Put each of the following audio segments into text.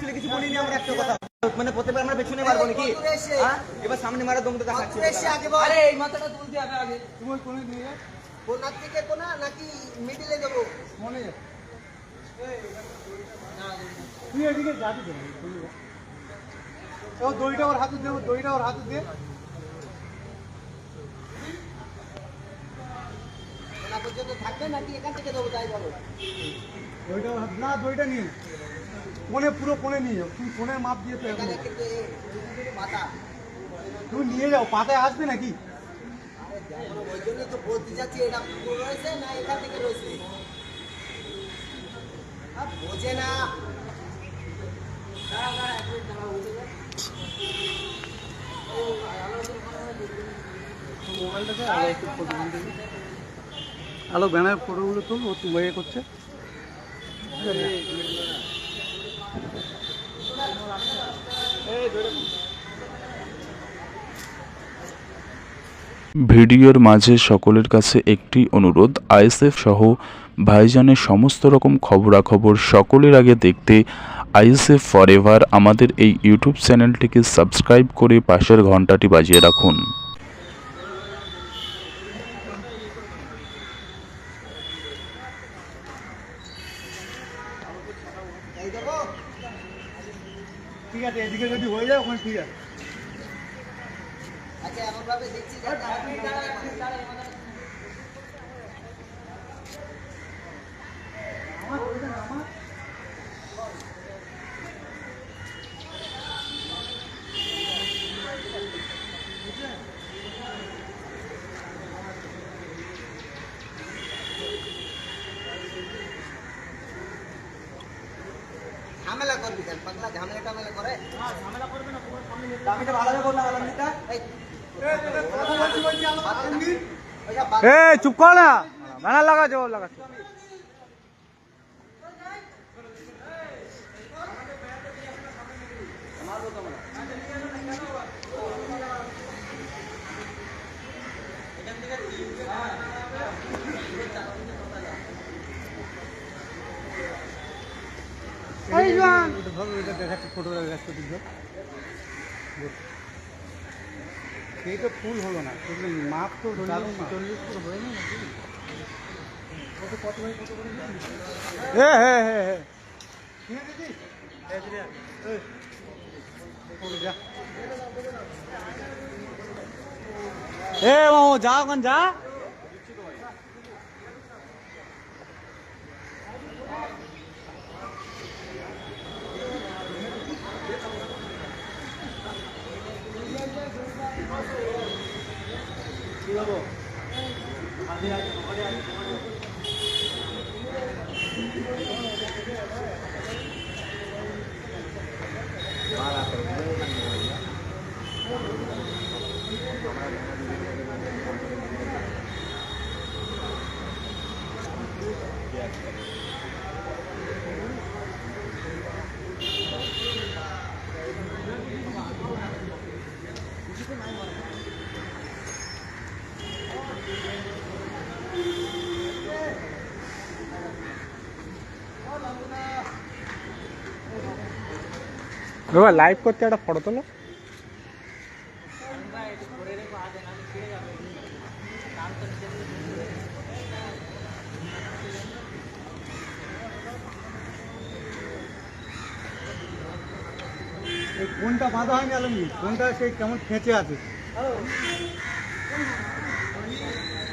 Actually কিছু বলিনি আমরা একটা কথা, মানে প্রত্যেকবার আমরা পেছনে মারবো নাকি? হ্যাঁ, এবার সামনে মারা দমটা দেখাচ্ছি। আরে এই মাথাটা তুলতে হবে আগে। তুমি কোনে নিয়ে কোনার থেকে কোনা নাকি মিডিলে দেবো? মনে তুই এদিকে যাবি কেন? ও দড়িটা ওর হাতে দে, দড়িটা ওর হাতে দে। কোনা পর্যন্ত থাকবে নাকি এখান থেকে দেবো তাই বলো? দড়িটা ওর হাতে না, দড়িটা নিয়ে কোনে, পুরো কোনে নিয়ে যাও। তুমি কোনের মাপ দিয়ে তো এখানে কিন্তু মাথা তুমি নিয়ে যাও, পাতায় আসবে নাকি? ওই জন্যই তো বলতে যাচ্ছি, এটা পুরো রয়েছে না এখান থেকে রয়েছে? বোঝে না। আলো ব্যানার ফটোগুলো তুল, ও তুলে করছে। ভিডিওর মাঝে সকলের কাছে একটি অনুরোধ, আইএসএফ সহ ভাইজানের সমস্ত রকম খবরাখবর সকলের আগে দেখতে আইএসএফ ফরএভার আমাদের এই ইউটিউব চ্যানেলটিকে সাবস্ক্রাইব করে পাশের ঘন্টাটি বাজিয়ে রাখুন। ঠিক আছে, এদিকে যদি হয়ে যায় ওখানে ঠিক আছে। আচ্ছা এমন ভাবে দেখছি যাতে আপনি ঝামেলা করবি কেন? পাগলা ঝামেলা টামেলা করে? ঝামেলা করবে না, তোমার সামনে আমি তো ভালোভাবে বললাম আলমগীরটা। এই চুপ কর না, ব্যানার লাগাচ্ছে, ও লাগাচ্ছে। দেখাচ্ছি, ফটো দেখাচ্ছি। এই তো ফুল হলো না, মাপ তো 40 ফুল হয়নি নাকি? কত ভাই, কত করে? হ্যাঁ হ্যাঁ হ্যাঁ হ্যাঁ, এ মামু যা, ওখান যা। বাবা লাইভ করতে একটা ফটো তোলো। এই কোনটা বাঁধা হয়নি আলমগীর, কোনটা সেই কেমন খেঁচে আছে।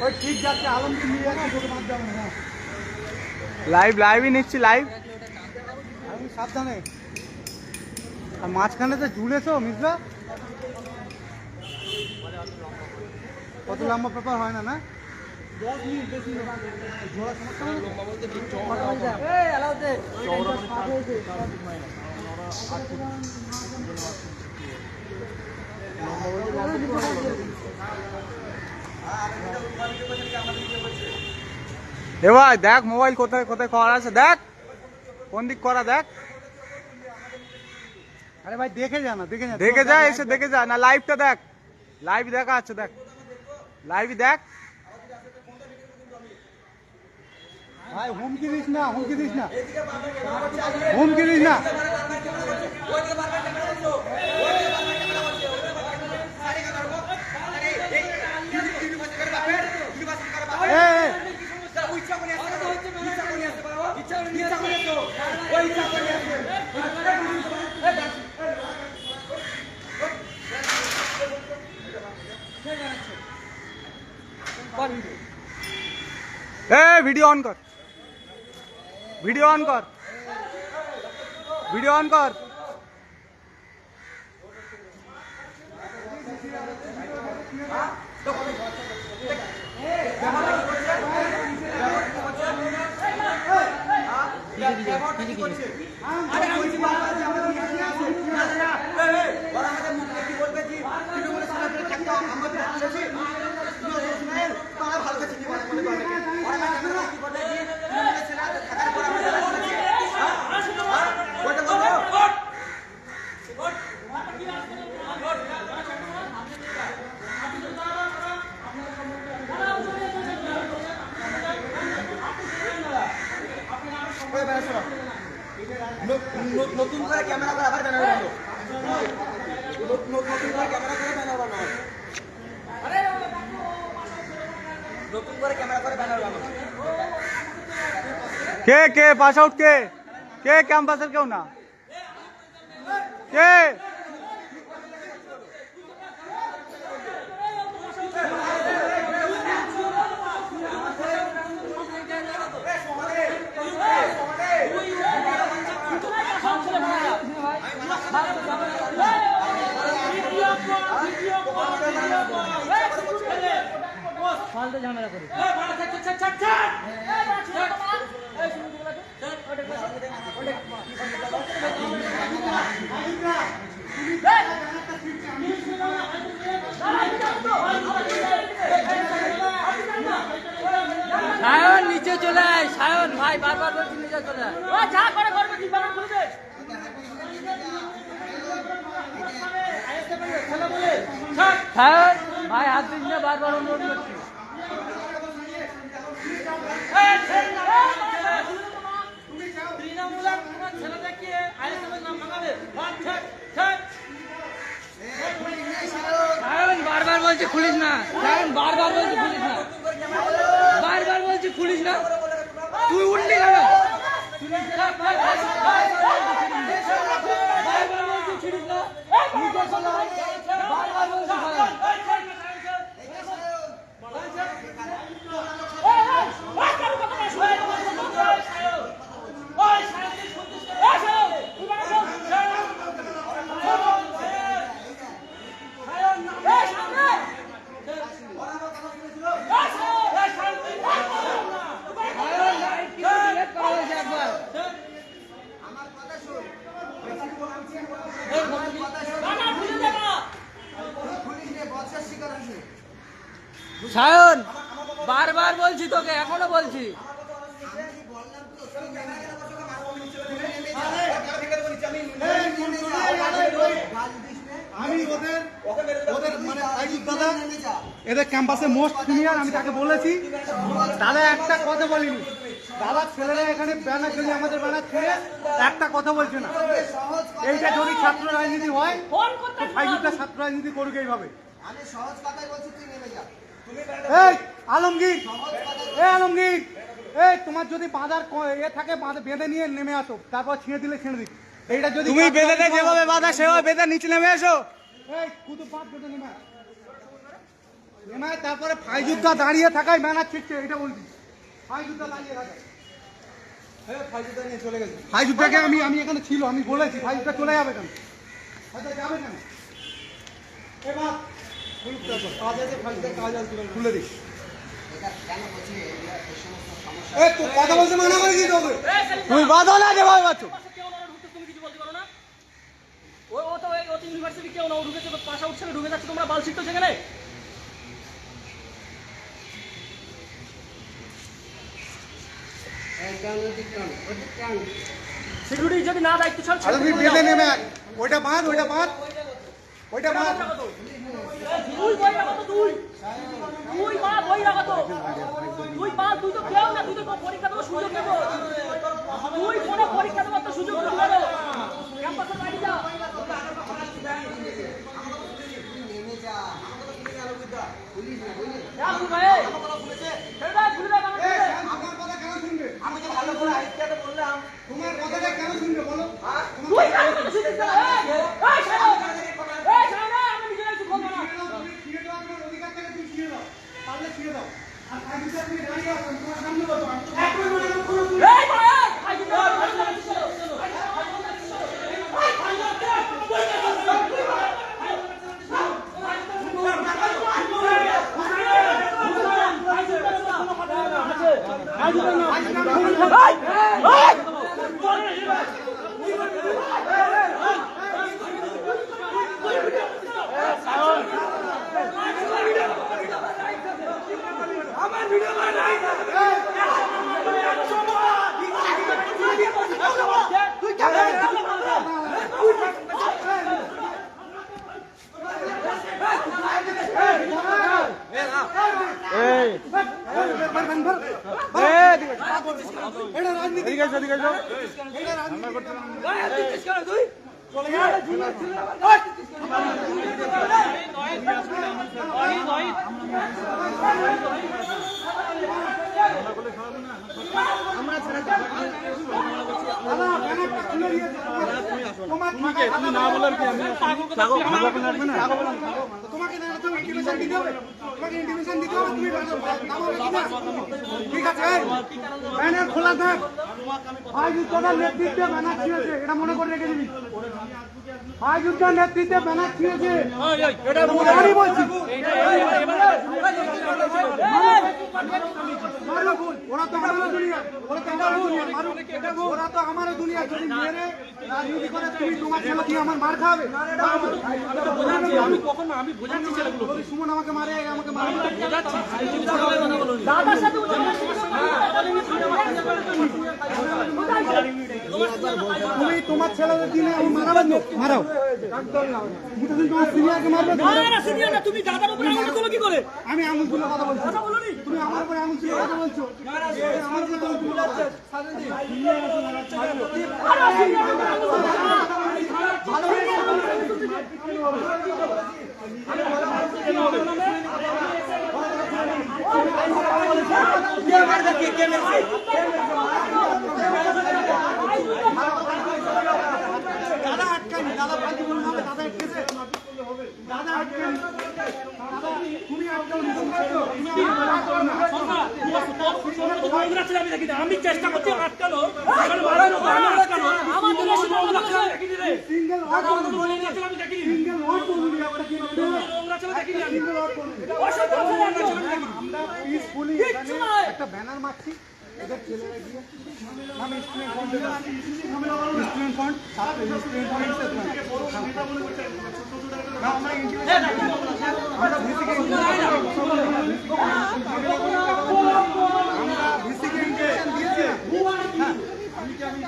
ওই ঠিক যাচ্ছে, আলমগীর নিয়ে যাচ্ছে, বাদ যাবে না। লাইভই নিচ্ছি, লাইভ। আমি সাবধানে, আর মাঝখানে তো ঝুলেছো মিশ্রা, কত লম্বা পেপার হয় না? না 10 মিনিট বেশি জোড়া সমস্যা হয় এ ভাই দেখ মোবাইল কোথায় কোথায় করা আছে, দেখ কোন দিক করা, দেখ। আরে ভাই দেখে যা না, দেখে যা, এসে দেখে যা না, লাইভটা দেখ, লাইভ দেখা আছে, দেখ লাইভ দেখ ভাই। হুমকি দিস না, হুমকি দিস না, হুমকি দিস না। ভিডিও অন কর, ভিডিও অন কর, ভিডিও অন কর। নতুন করে ক্যামেরা করে আবার ব্যানার বানানো, নতুন করে ক্যামেরা করে ব্যানার বানানো, নতুন করে ক্যামেরা করে ব্যানার বানানো। কে কে পাস আউট, কে কে ক্যাম্পাসের কেউ না, কে ফালতু ঝামেলা করি। সায়ন নিচে চলে আয়, সায়ন ভাই বারবার বলছি নিচে চলে আয়। ও যা করে করবে, তুই বারবার খুলে দে। সায়ন ভাই হাত দিস না, বারবার অনুরোধ করছি। সায়ন বারবার বলছি খুলিস না, সায়ন বারবার বলছি খুলিস না, বারবার বলছি খুলিস না, তুই উঠলি কেন? বারবার বলছি ছিড়িস না, নিচে চলে আয়, বারবার বলছি সায়ন। সায়ন বারবার বলছি তোকে, এখনো বলছি। আমি ওদের ওদের মানে আইজুব দাদা এদের ক্যাম্পাসে মোস্ট সিনিয়র, আমি তাকে বলেছি দাদা একটা কথা বলিনি, দাদা ছেলেরা এখানে ব্যানার জন্য আমাদের ব্যানার ছেড়ে একটা কথা বলছে না। এইটা যদি ছাত্র রাজনীতি হয় তো ফাইজুবটা ছাত্র রাজনীতি করুক এইভাবে। আমি সহজ কথাই বলছি, তুই নেমে যা। এই আলমগীর, আলমগীর, তোমার যদি বাঁধার থাকে বেঁধে নিয়ে নেমে আসো, তারপর ছিঁড়ে দিলে ছিঁড়ে দিক। এইটা যদি তুমি বেঁধে দেয় যেভাবে বাঁধা সেভাবে বেঁধে নিচে নেমে এসো। এই কুতুব বাদ বেঁধে নেমে নেমে, তারপরে ফাইজুবটা দাঁড়িয়ে থাকায় ব্যানার ছিটছে, এটা বলছি। ফাইজুবটা দাঁড়িয়ে থাকে, ফাইজুবটা নিয়ে চলে গেছে। ফাইজুবটাকে আমি এখানে ছিল, আমি বলেছি ফাইজুবটা চলে যাবে কেন, হয়তো যাবে কেন। এবার কাজ আছে, ফাইজুবটা কাজ আছে, খুলে দিই। কথা বলতে মানা করে দিতে হবে, তুমি বাধা না যেভাবে পাচ্ছ। তুমি কিছু বলতে পারো না? ও তো ইউনিভার্সিটি কেউ না, ও ঢুকেছে, পাশ আউট ছেড়ে ঢুকে যাচ্ছে, তোমরা বাল শিখতো সেখানে। সিকিউরিটি যদি না দায়িত্ব ছাড়, তুমি বেঁধে নেমে ওইটা বাঁধ, ওইটা বাঁধ, ওইটা বাঁধ। তুই বই রাখো তো, তুই মা বই রাখো তো, তুই মা, তুই তো কেউ না, তুই তো পরীক্ষা দেওয়ার সুযোগ দেবো, তুই কোনো পরীক্ষা দেওয়ার তো সুযোগ দেবো, ক্যাম্পাসের বাড়ি যা। ছিঁড়ে দেওয়ার তোমার অধিকার থেকে তুমি ছিঁড়ে দাও, পারলে ছিঁড়ে দাও। আর ফাইজুলটা তুমি দাঁড়িয়ে আছো, তোমার সামনে বলো, এক মিনিট মনে করো তুমি। এটা রাজনীতি, এটা রাজনীতি। তোমাকে ইন্টিমেশন দিতে হবে, তুমি ঠিক আছে। ব্যানার খোলা থাক, যুদ্ধটার নেতৃত্বে ব্যানার ছিঁড়েছে, এটা মনে করে রেখে দিবি। যুদ্ধের নেতৃত্বে ব্যানার ছিঁড়েছে, আমি বলছি। ওরা তো আমারও দুনিয়া, ওরা তো আমারও দুনিয়া। যদি মেরে রাজনীতি করে তুমি তোমার ছেলে কি আমার মার খাবে? আমি বোঝাচ্ছি ছেলেগুলো, সুমন আমাকে মারে, আমাকে মারে। দাদার সাথে তুমি তোমার ছেলেদের দিনে আমি মারাবেন, মারাও। তোমার সিনিয়রকে মারবে। তুমি দাদার উপরে আঙুল তুলো কি করে? আমি আঙুল তুলে কথা বলছি, তুমি আমার উপরে আঙুল তুলে কথা বলছো। আমার উপরে আঙুল তুলে যাচ্ছে। দাদা আটকানি, দাদা পাল্টি বলুন হবে, দাদা আটকেছে, দাদা আটকানি, তুমি আটকাওনি, আমি চেষ্টা করছি আটকানো, সিঙ্গেল ওয়ার্ড বলুন, সিঙ্গেল ওয়ার্ড বলুন, আমরা পিসফুলি একটা ব্যানার মারছি, এদের ছেলেরা গিয়ে আমি student fond, student fond, student fond, আমরা ইন্ডিভিজুয়াল, আমরা ভিসিকে ইনভিটেশন দিয়েছি। হ্যাঁ, আমি কি আমি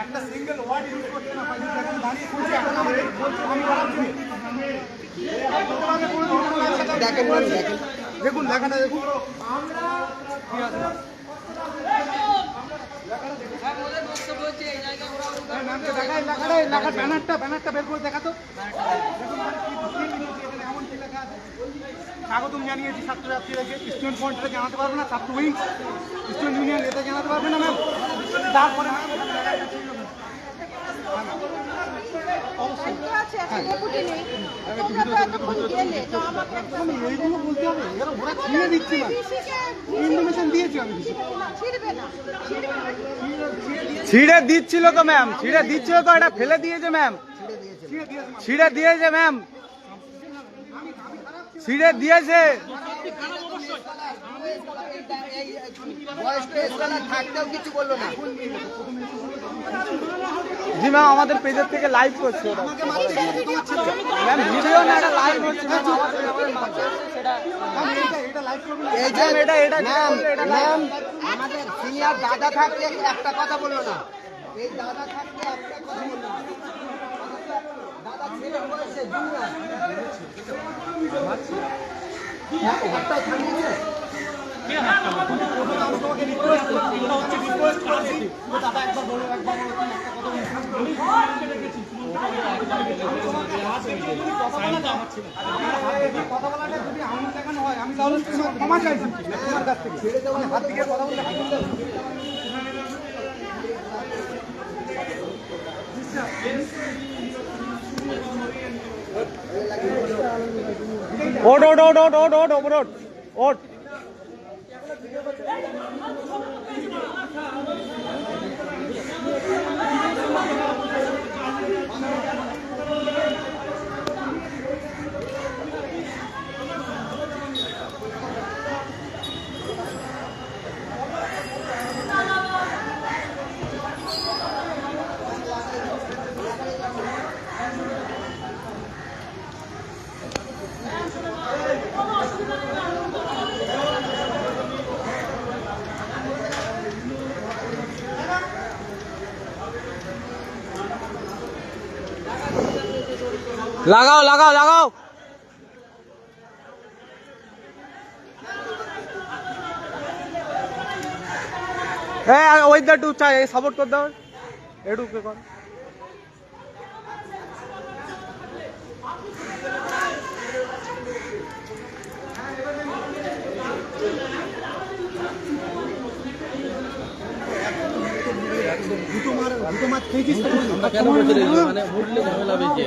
একটা সিঙ্গেল ওয়ার্ড ইউজ করতে না পারি, দাঁড়িয়ে খুঁজে এখন আমি দেখুন লেখাটা দেখুন, ব্যানারটা বের করে দেখাতো। স্বাগতম জানিয়েছি ছাত্রছাত্রীদেরকে, স্টুডেন্ট ফ্রন্টটা জানাতে পারবে না, ছাত্র উইং স্টুডেন্ট ইউনিয়ন এটা জানাতে পারবে না ম্যাম। তারপরে এইগুলো বলতে হবে, ওরা ছিঁড়ে দিচ্ছি না, ইনফরমেশন দিয়েছি আমি। ছিঁড়ে দিচ্ছিল তো ম্যাম, ছিঁড়ে দিচ্ছিল তো, এটা ফেলে দিয়েছে ম্যাম, ছিঁড়ে দিয়েছে ম্যাম, ছিঁড়ে দিয়েছে। জি ম্যাম, আমাদের পেজের থেকে লাইভ করছে ওটা ম্যাম, ভিডিও না, এটা লাইভ হচ্ছে ম্যাম, আমাদের সিনিয়র দাদা থাকলে একটা কথা বললো না, এই দাদা থাকলে একটা কথা বললো না, দাদা ছেলে বয়সে জুনিয়র আমি তোমাকে রিকোয়েস্ট করছি, এটা হচ্ছে রিকোয়েস্ট করছি যে দাদা একবার বলো, একবার বলো, তুমি একটা কথা বলো। তুমি কথা বলাটা যদি আঙুল দেখানো হয়, আমি তাহলে তোমার ক্ষমা চাইছি তোমার কাছ থেকে। আমি হাত থেকে কথা বলতে হাত তুলতে হবে। ওট ওট ওট ওট ওট ওট ওট ওট ওট লাগাও লাগাও লাগাও ওইটা একটু চাই সাপোর্ট করে দাও একটু কর দুটো মার খেয়েছিস তো? আমরা কেন বলতে মানে উঠলে ঝামেলা বেশি